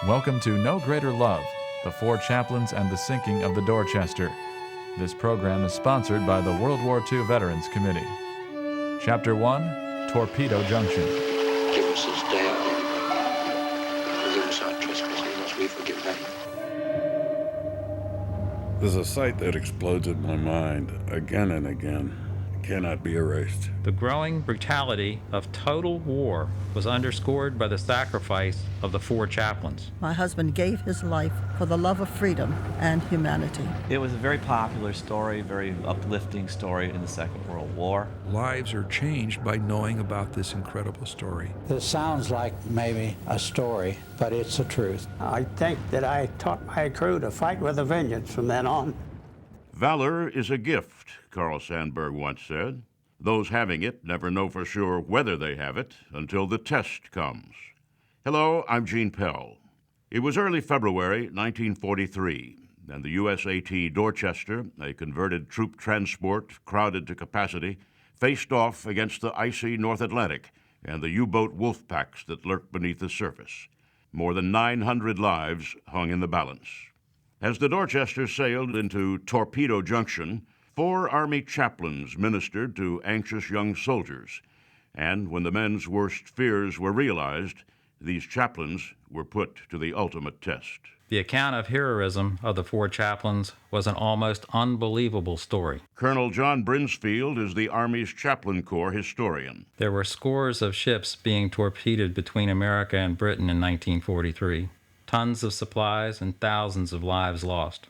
Welcome to No Greater Love, the Four Chaplains and the Sinking of the Dorchester. This program is sponsored by the World War II Veterans Committee. Chapter 1, Torpedo Junction. Forgive us this day our daily bread. Forgive us our trespasses as we forgive them. There's a sight that explodes in my mind again and again. It cannot be erased. The growing brutality of total war was underscored by the sacrifice of the Four Chaplains. My husband gave his life for the love of freedom and humanity. It was a very popular story, very uplifting story in the Second World War. Lives are changed by knowing about this incredible story. This sounds like maybe a story, but it's the truth. I think that I taught my crew to fight with a vengeance from then on. Valor is a gift, Carl Sandburg once said. Those having it never know for sure whether they have it until the test comes. Hello, I'm Gene Pell. It was early February 1943, and the USAT Dorchester, a converted troop transport crowded to capacity, faced off against the icy North Atlantic and the U-boat wolf packs that lurked beneath the surface. More than 900 lives hung in the balance. As the Dorchester sailed into Torpedo Junction, 4 Army chaplains ministered to anxious young soldiers, and when the men's worst fears were realized, these chaplains were put to the ultimate test. The account of heroism of the Four Chaplains was an almost unbelievable story. Colonel John Brinsfield is the Army's Chaplain Corps historian. There were scores of ships being torpedoed between America and Britain in 1943, tons of supplies and thousands of lives lost.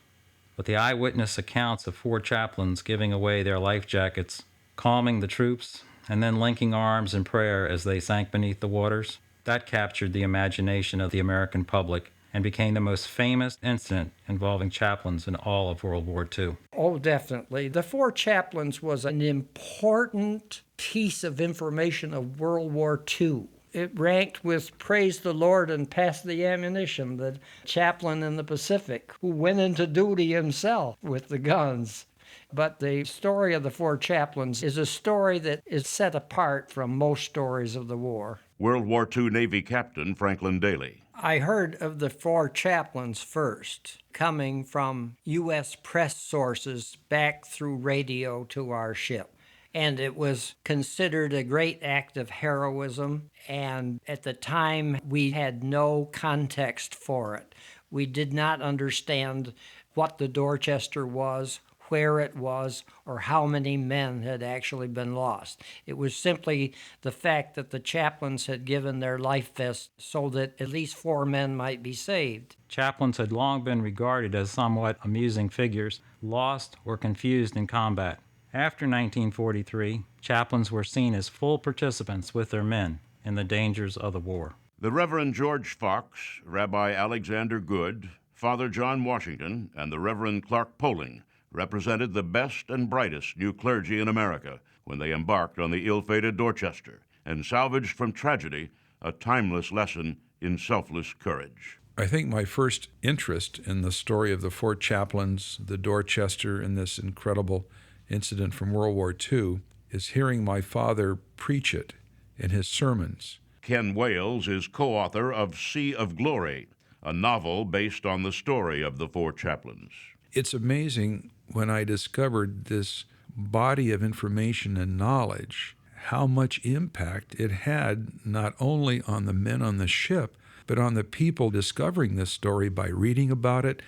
But the eyewitness accounts of 4 chaplains giving away their life jackets, calming the troops, and then linking arms in prayer as they sank beneath the waters, that captured the imagination of the American public and became the most famous incident involving chaplains in all of World War II. Oh, definitely. The Four Chaplains was an important piece of information of World War II. It ranked with Praise the Lord and Pass the Ammunition, the chaplain in the Pacific, who went into duty himself with the guns. But the story of the Four Chaplains is a story that is set apart from most stories of the war. World War II Navy Captain Franklin Daly. I heard of the Four Chaplains first, coming from U.S. press sources back through radio to our ship. And it was considered a great act of heroism, and at the time we had no context for it. We did not understand what the Dorchester was, where it was, or how many men had actually been lost. It was simply the fact that the chaplains had given their life vests so that at least 4 men might be saved. Chaplains had long been regarded as somewhat amusing figures, lost or confused in combat. After 1943, chaplains were seen as full participants with their men in the dangers of the war. The Reverend George Fox, Rabbi Alexander Good, Father John Washington, and the Reverend Clark Poling represented the best and brightest new clergy in America when they embarked on the ill-fated Dorchester and salvaged from tragedy a timeless lesson in selfless courage. I think my first interest in the story of the Four Chaplains, the Dorchester, and this incredible incident from World War II is hearing my father preach it in his sermons. Ken Wales is co-author of Sea of Glory, a novel based on the story of the Four Chaplains. It's amazing when I discovered this body of information and knowledge, how much impact it had not only on the men on the ship, but on the people discovering this story by reading about it,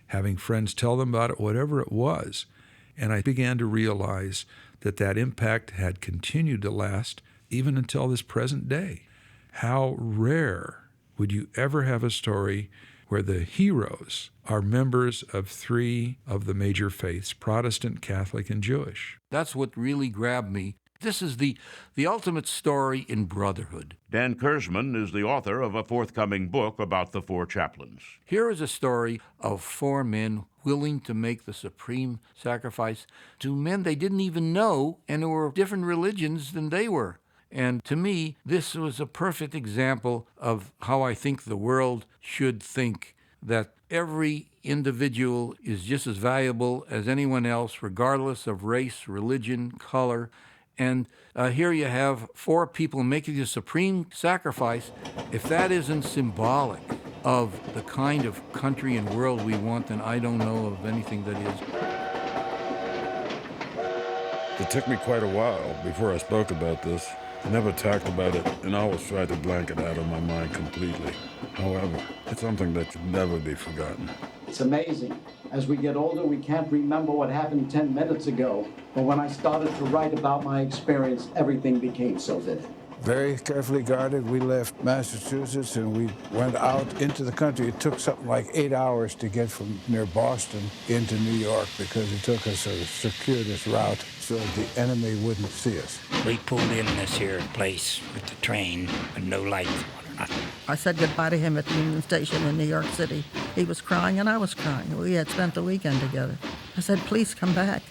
having friends tell them about it, whatever it was. And I began to realize that that impact had continued to last even until this present day. How rare would you ever have a story where the heroes are members of 3 of the major faiths, Protestant, Catholic, and Jewish? That's what really grabbed me. This is the ultimate story in brotherhood. Dan Kurzman is the author of a forthcoming book about the Four Chaplains. Here is a story of 4 men willing to make the supreme sacrifice to men they didn't even know and who were different religions than they were. And to me, this was a perfect example of how I think the world should think that every individual is just as valuable as anyone else, regardless of race, religion, color. And here you have 4 people making a supreme sacrifice. If that isn't symbolic of the kind of country and world we want, then I don't know of anything that is. It took me quite a while before I spoke about this. I never talked about it and always tried to blank it out of my mind completely. However, it's something that should never be forgotten. It's amazing. As we get older, we can't remember what happened 10 minutes ago. But when I started to write about my experience, everything became so vivid. Very carefully guarded. We left Massachusetts and we went out into the country. It took something like 8 hours to get from near Boston into New York because it took us a circuitous route so the enemy wouldn't see us. We pulled in this here place with the train with no lights on or nothing. I said goodbye to him at the Union Station in New York City. He was crying and I was crying. We had spent the weekend together. I said, please come back.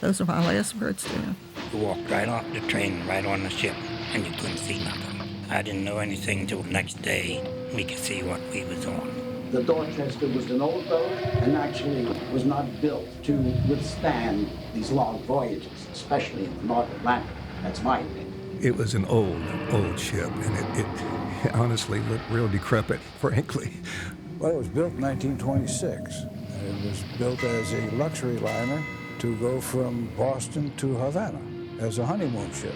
Those are my last words to him. We walked right off the train, right on the ship, and you couldn't see nothing. I didn't know anything until the next day we could see what we was on. The Dorchester was an old boat and actually was not built to withstand these long voyages, especially in the North Atlantic. That's my opinion. It was an old ship, and it honestly looked real decrepit, frankly. Well, it was built in 1926. It was built as a luxury liner to go from Boston to Havana as a honeymoon ship.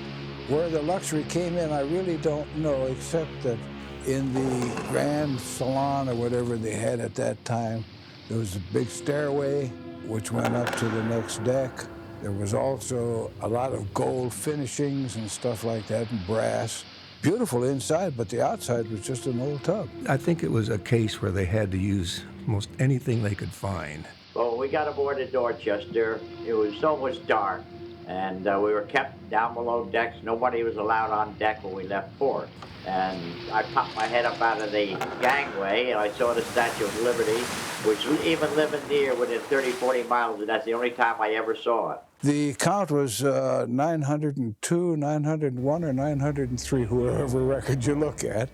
Where the luxury came in, I really don't know, except that in the Grand Salon or whatever they had at that time, there was a big stairway which went up to the next deck. There was also a lot of gold finishings and stuff like that, and brass. Beautiful inside, but the outside was just an old tub. I think it was a case where they had to use most anything they could find. Well, we got aboard the Dorchester. It was almost dark, and we were kept down below decks. Nobody was allowed on deck when we left port. And I popped my head up out of the gangway, and I saw the Statue of Liberty, which was even living near within 30, 40 miles, and that's the only time I ever saw it. The count was 902, 901, or 903, whoever record you look at.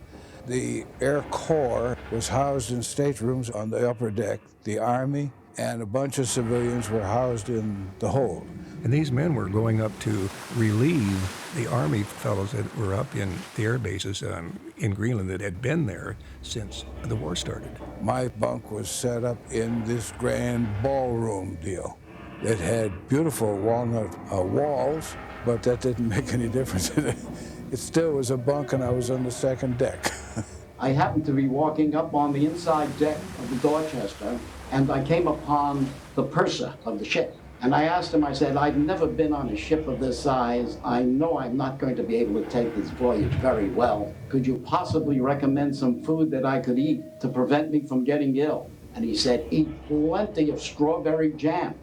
The Air Corps was housed in staterooms on the upper deck. The Army and a bunch of civilians were housed in the hold. And these men were going up to relieve the Army fellows that were up in the air bases in Greenland that had been there since the war started. My bunk was set up in this grand ballroom deal. It had beautiful walnut walls, but that didn't make any difference. It still was a bunk, and I was on the second deck. I happened to be walking up on the inside deck of the Dorchester, and I came upon the purser of the ship. And I asked him, I said, I've never been on a ship of this size. I know I'm not going to be able to take this voyage very well. Could you possibly recommend some food that I could eat to prevent me from getting ill? And he said, eat plenty of strawberry jam.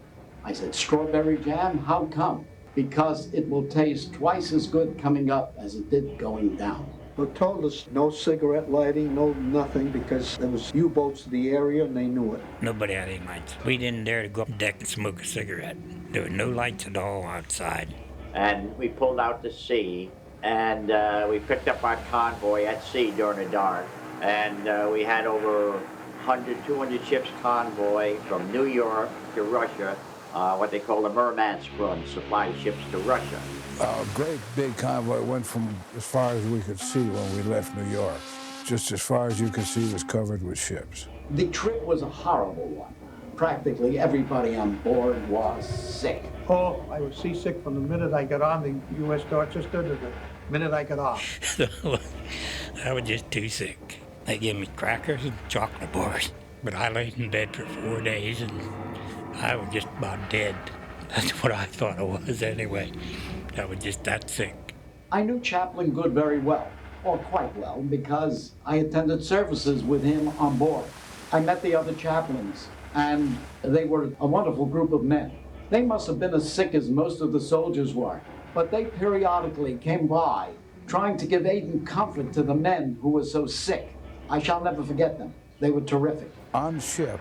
I said, strawberry jam? How come? Because it will taste twice as good coming up as it did going down. They told us no cigarette lighting, no nothing, because there was U-boats in the area and they knew it. Nobody had any lights. We didn't dare to go up deck and smoke a cigarette. There were no lights at all outside. And we pulled out to sea, and we picked up our convoy at sea during the dark. And we had over 100, 200 ships convoy from New York to Russia, what they call the Murmansk Run, supply ships to Russia. A great big convoy went from as far as we could see when we left New York. Just as far as you could see was covered with ships. The trip was a horrible one. Practically everybody on board was sick. Oh, I was seasick from the minute I got on the U.S. Dorchester to the minute I got off. I was just too sick. They gave me crackers and chocolate bars. But I laid in bed for 4 days and I was just about dead. That's what I thought it was anyway. I was just that sick. I knew Chaplain Good very well, or quite well, because I attended services with him on board. I met the other chaplains, and they were a wonderful group of men. They must have been as sick as most of the soldiers were, but they periodically came by, trying to give aid and comfort to the men who were so sick. I shall never forget them. They were terrific. On ship,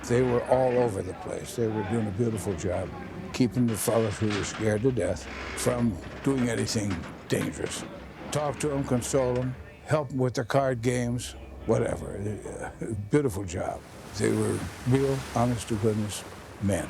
they were all over the place. They were doing a beautiful job, keeping the fellows who were scared to death from doing anything dangerous. Talk to them, console them, help them with their card games. whatever. Beautiful job. They were real, honest-to-goodness men.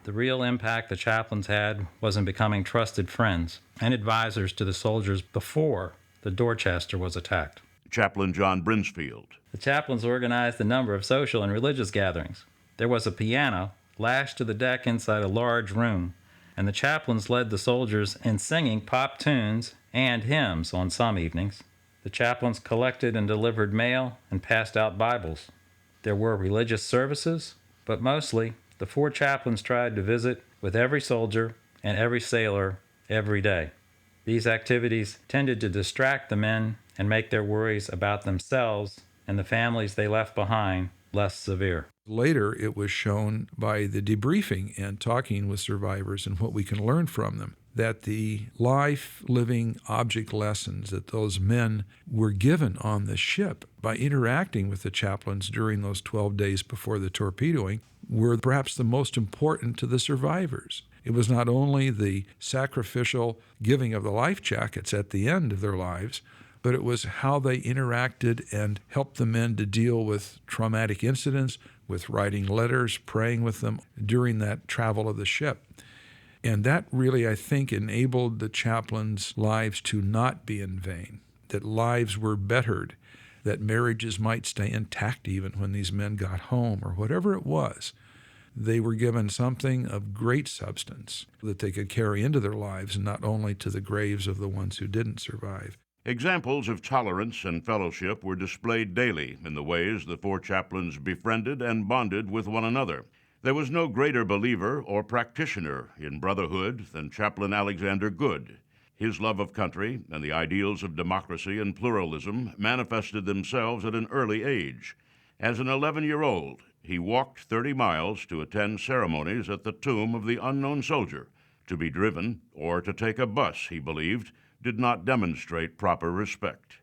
The real impact the chaplains had was in becoming trusted friends and advisors to the soldiers before the Dorchester was attacked. Chaplain John Brinsfield. The chaplains organized a number of social and religious gatherings. There was a piano lashed to the deck inside a large room, and the chaplains led the soldiers in singing pop tunes and hymns on some evenings. The chaplains collected and delivered mail and passed out Bibles. There were religious services, but mostly the four chaplains tried to visit with every soldier and every sailor every day. These activities tended to distract the men and make their worries about themselves and the families they left behind less severe. Later, it was shown by the debriefing and talking with survivors and what we can learn from them, that the life-living object lessons that those men were given on the ship by interacting with the chaplains during those 12 days before the torpedoing were perhaps the most important to the survivors. It was not only the sacrificial giving of the life jackets at the end of their lives, but it was how they interacted and helped the men to deal with traumatic incidents, with writing letters, praying with them during that travel of the ship. And that really, I think, enabled the chaplains' lives to not be in vain, that lives were bettered, that marriages might stay intact even when these men got home, or whatever it was. They were given something of great substance that they could carry into their lives, and not only to the graves of the ones who didn't survive. Examples of tolerance and fellowship were displayed daily in the ways the four chaplains befriended and bonded with one another. There was no greater believer or practitioner in brotherhood than Chaplain Alexander Good. His love of country and the ideals of democracy and pluralism manifested themselves at an early age. As an 11-year-old, he walked 30 miles to attend ceremonies at the tomb of the unknown soldier. To be driven or to take a bus, he believed, did not demonstrate proper respect.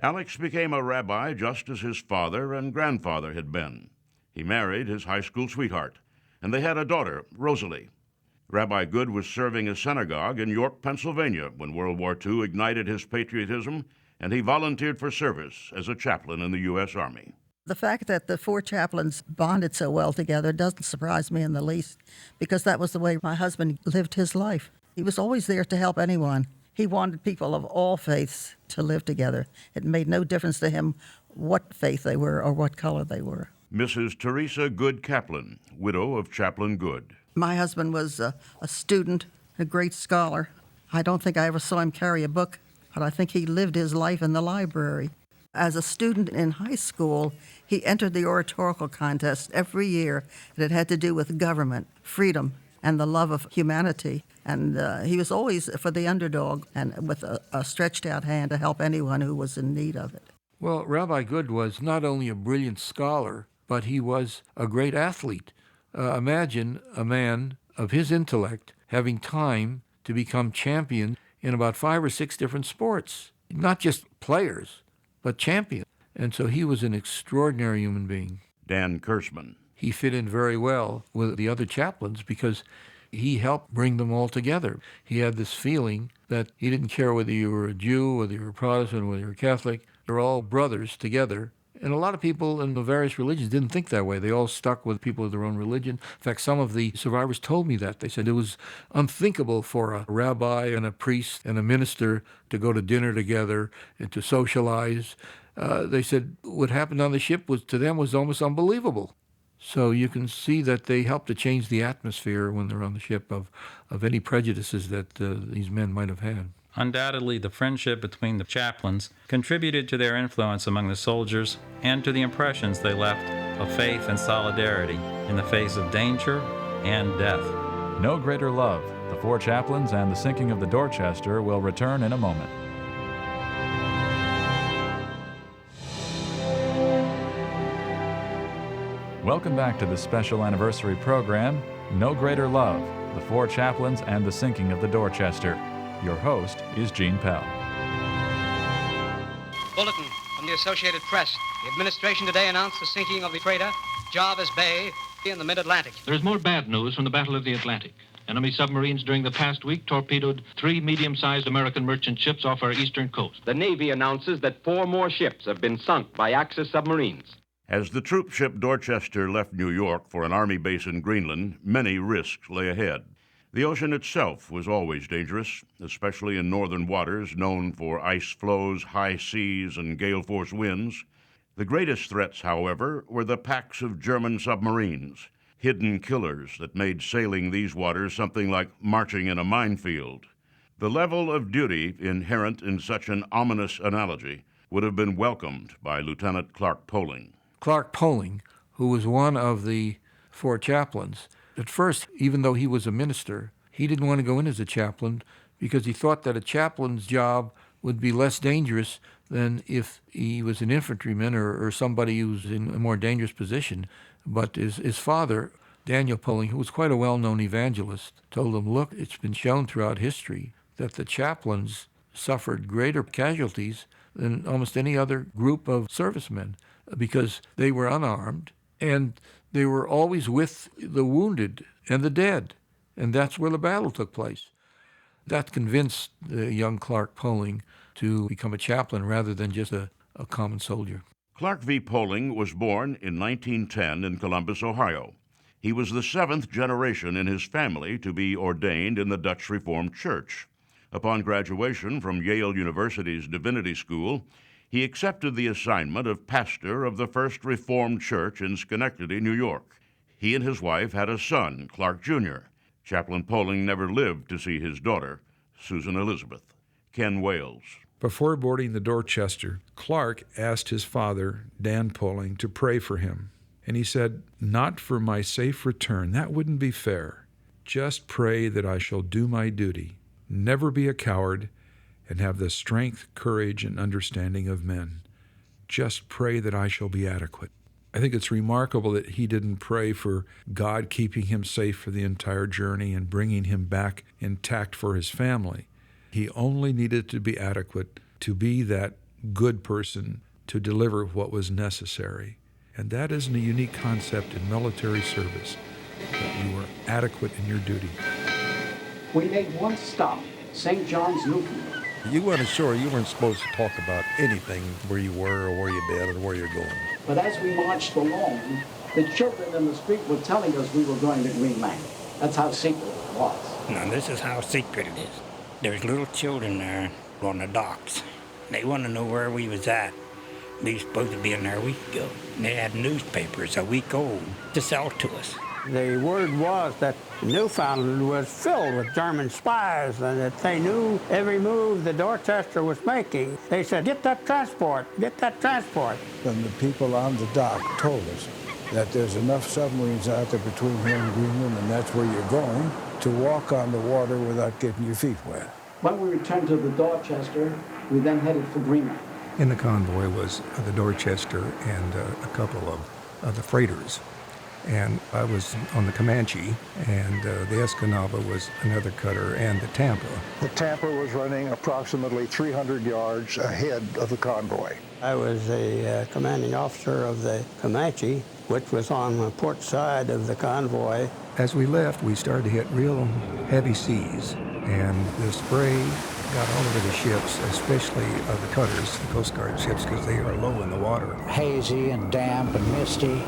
Alex became a rabbi just as his father and grandfather had been. He married his high school sweetheart, and they had a daughter, Rosalie. Rabbi Good was serving a synagogue in York, Pennsylvania, when World War II ignited his patriotism, and he volunteered for service as a chaplain in the U.S. Army. The fact that the four chaplains bonded so well together doesn't surprise me in the least, because that was the way my husband lived his life. He was always there to help anyone. He wanted people of all faiths to live together. It made no difference to him what faith they were or what color they were. Mrs. Teresa Good Kaplan, widow of Chaplain Good. My husband was a student, a great scholar. I don't think I ever saw him carry a book, but I think he lived his life in the library. As a student in high school, he entered the oratorical contest every year, and it had to do with government, freedom, and the love of humanity. And he was always for the underdog and with a stretched out hand to help anyone who was in need of it. Well, Rabbi Good was not only a brilliant scholar, but he was a great athlete. Imagine a man of his intellect having time to become champion in about 5 or 6 different sports. Not just players, but champions. And so he was an extraordinary human being. Dan Kurtzman. He fit in very well with the other chaplains because he helped bring them all together. He had this feeling that he didn't care whether you were a Jew, whether you were a Protestant, whether you were Catholic. They're all brothers together. And a lot of people in the various religions didn't think that way. They all stuck with people of their own religion. In fact, some of the survivors told me that. They said it was unthinkable for a rabbi and a priest and a minister to go to dinner together and to socialize. They said what happened on the ship was to them was almost unbelievable. So you can see that they helped to change the atmosphere when they're on the ship of any prejudices that these men might have had. Undoubtedly, the friendship between the chaplains contributed to their influence among the soldiers and to the impressions they left of faith and solidarity in the face of danger and death. No Greater Love, The Four Chaplains and the Sinking of the Dorchester will return in a moment. Welcome back to the special anniversary program, No Greater Love, The Four Chaplains and the Sinking of the Dorchester. Your host is Gene Pell. Bulletin from the Associated Press. The administration today announced the sinking of the freighter Jarvis Bay in the mid-Atlantic. There is more bad news from the Battle of the Atlantic. Enemy submarines during the past week torpedoed 3 medium-sized American merchant ships off our eastern coast. The Navy announces that 4 more ships have been sunk by Axis submarines. As the troop ship Dorchester left New York for an Army base in Greenland, many risks lay ahead. The ocean itself was always dangerous, especially in northern waters known for ice floes, high seas, and gale-force winds. The greatest threats, however, were the packs of German submarines, hidden killers that made sailing these waters something like marching in a minefield. The level of duty inherent in such an ominous analogy would have been welcomed by Lieutenant Clark Poling. Clark Poling, who was one of the Four Chaplains, at first, even though he was a minister, he didn't want to go in as a chaplain because he thought that a chaplain's job would be less dangerous than if he was an infantryman or somebody who was in a more dangerous position. But his father, Daniel Poling, who was quite a well-known evangelist, told him, look, it's been shown throughout history that the chaplains suffered greater casualties than almost any other group of servicemen because they were unarmed and they were always with the wounded and the dead. And that's where the battle took place. That convinced the young Clark Poling to become a chaplain rather than just a common soldier. Clark V. Poling was born in 1910 in Columbus, Ohio. He was the 7th generation in his family to be ordained in the Dutch Reformed Church. Upon graduation from Yale University's Divinity School, he accepted the assignment of pastor of the First Reformed Church in Schenectady, New York. He and his wife had a son, Clark Jr. Chaplain Poling never lived to see his daughter, Susan Elizabeth. Ken Wales. Before boarding the Dorchester, Clark asked his father, Dan Poling, to pray for him. And he said, not for my safe return, that wouldn't be fair. Just pray that I shall do my duty, never be a coward, and have the strength, courage, and understanding of men. Just pray that I shall be adequate. I think it's remarkable that he didn't pray for God keeping him safe for the entire journey and bringing him back intact for his family. He only needed to be adequate to be that good person to deliver what was necessary. And that isn't a unique concept in military service, that you are adequate in your duty. We made one stop, St. John's, Newfoundland. You went ashore, you weren't supposed to talk about anything, where you were or where you've been or where you're going. But as we marched along, the children in the street were telling us we were going to Greenland. That's how secret it was. Now, this is how secret it is. There's little children there on the docks. They want to know where we was at. We were supposed to be in there a week ago. And they had newspapers a week old to sell to us. The word was that Newfoundland was filled with German spies and that they knew every move the Dorchester was making. They said, get that transport, get that transport. And the people on the dock told us that there's enough submarines out there between here and Greenland, and that's where you're going, to walk on the water without getting your feet wet. When we returned to the Dorchester, we then headed for Greenland. In the convoy was the Dorchester and a couple of the freighters. And I was on the Comanche, and the Escanaba was another cutter, and the Tampa. The Tampa was running approximately 300 yards ahead of the convoy. I was the commanding officer of the Comanche, which was on the port side of the convoy. As we left, we started to hit real heavy seas, and the spray got all over the ships, especially the cutters, the Coast Guard ships, because they are low in the water. Hazy and damp and misty,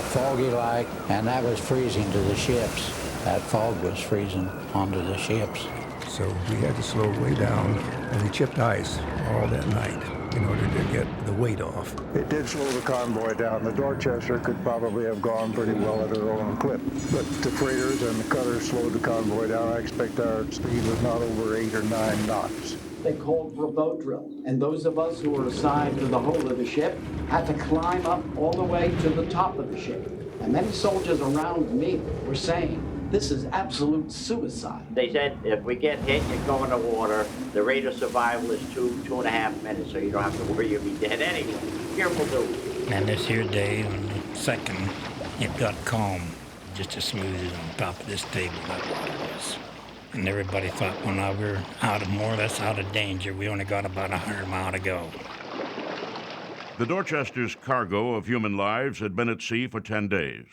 foggy-like, and that was freezing to the ships. That fog was freezing onto the ships. So we had to slow way down, and we chipped ice all that night in order to get the weight off. It did slow the convoy down. The Dorchester could probably have gone pretty well at her own clip. But the freighters and the cutters slowed the convoy down. I expect our speed was not over 8 or 9 knots. They called for a boat drill, and those of us who were assigned to the hull of the ship had to climb up all the way to the top of the ship. And many soldiers around me were saying, this is absolute suicide. They said if we get hit, you go in the water. The rate of survival is 2.5 minutes, so you don't have to worry you'll be dead anyway. Careful, dude. And this here day on the 2nd, it got calm, just as smooth as on top of this table that water was. And everybody thought when we were out of more or less out of danger, we only got about 100 miles to go. The Dorchester's cargo of human lives had been at sea for 10 days.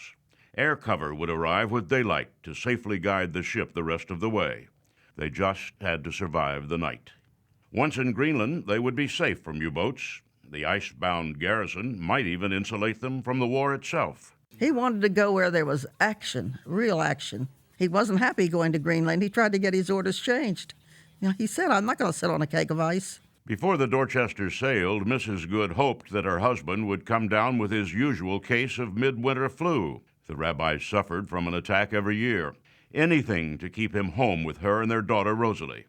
Air cover would arrive with daylight to safely guide the ship the rest of the way. They just had to survive the night. Once in Greenland, they would be safe from U-boats. The ice-bound garrison might even insulate them from the war itself. He wanted to go where there was action, real action. He wasn't happy going to Greenland. He tried to get his orders changed. He said, I'm not going to sit on a cake of ice. Before the Dorchester sailed, Mrs. Good hoped that her husband would come down with his usual case of midwinter flu. The rabbis suffered from an attack every year. Anything to keep him home with her and their daughter Rosalie.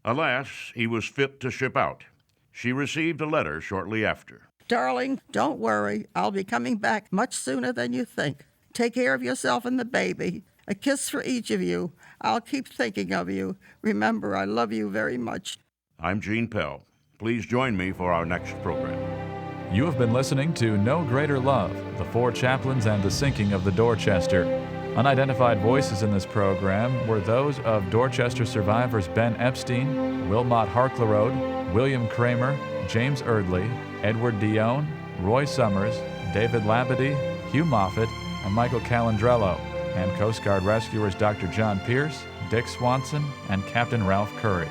Alas, he was fit to ship out. She received a letter shortly after. Darling, don't worry. I'll be coming back much sooner than you think. Take care of yourself and the baby. A kiss for each of you. I'll keep thinking of you. Remember, I love you very much. I'm Gene Pell. Please join me for our next program. You have been listening to No Greater Love, the Four Chaplains and the Sinking of the Dorchester. Unidentified voices in this program were those of Dorchester survivors Ben Epstein, Wilmot Harklerode, William Kramer, James Erdley, Edward Dione, Roy Summers, David Labadie, Hugh Moffett, and Michael Calandrello, and Coast Guard rescuers Dr. John Pierce, Dick Swanson, and Captain Ralph Curry.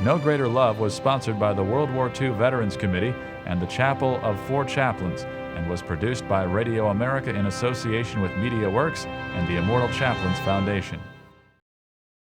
No Greater Love was sponsored by the World War II Veterans Committee and the Chapel of Four Chaplains, and was produced by Radio America in association with Media Works and the Immortal Chaplains Foundation.